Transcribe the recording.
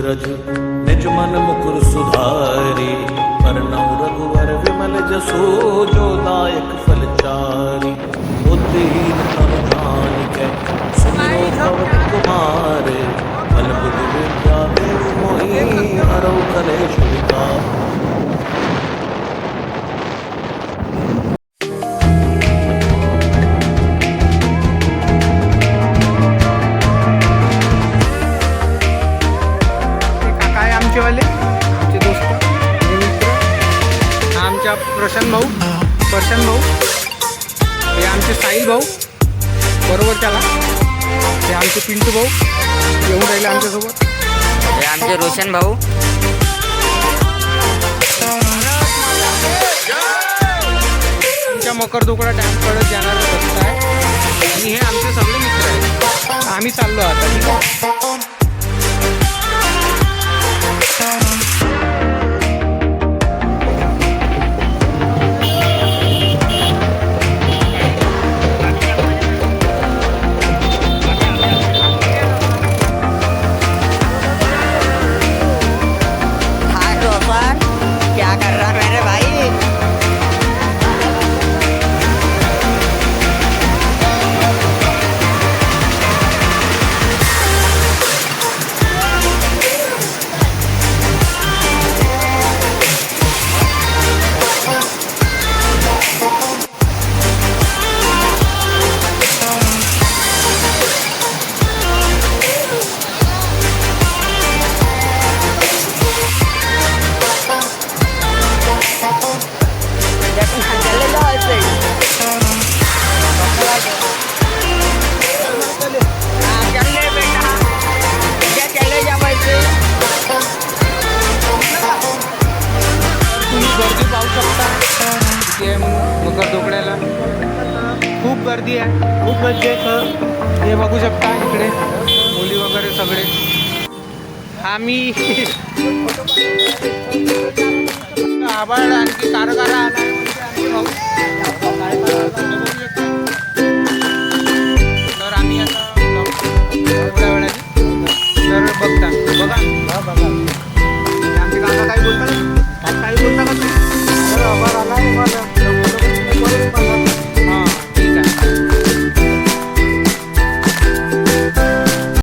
रज निज मन मुकुर सुधारी, परनौ रघुवर विमल जसो जो दायक फल चारि। बुद्धिहीन तनु जानिकै सुमिरो पवन कुमार, बल बुद्धि विद्या देहु मोहि हरौ कलेश विकार। आमचे दोस्त हे मित्र, हा आमचा प्रशांत भाऊ, हे आमचे साहिल भाऊ बरोबर त्याला, हे आमचे पिंटू भाऊ येऊन राहिले आमच्यासोबत, हे आमचे रोशन भाऊ, आमच्या मकरदोकडा डॅमकडे जाणारा रस्ता आहे आणि हे आमचे सगळे मित्र आहेत. आम्ही चाललो आता, ठीक आहे. क्या कर रहा मेरे भाई? गर्दी पाहू शकता तिथे मकरदोकड्याला खूप गर्दी आहे, खूप गर्दी आहे. हे बघू शकता इकडे मुली वगैरे सगळे. आम्ही आभाळ आणखी कारखाना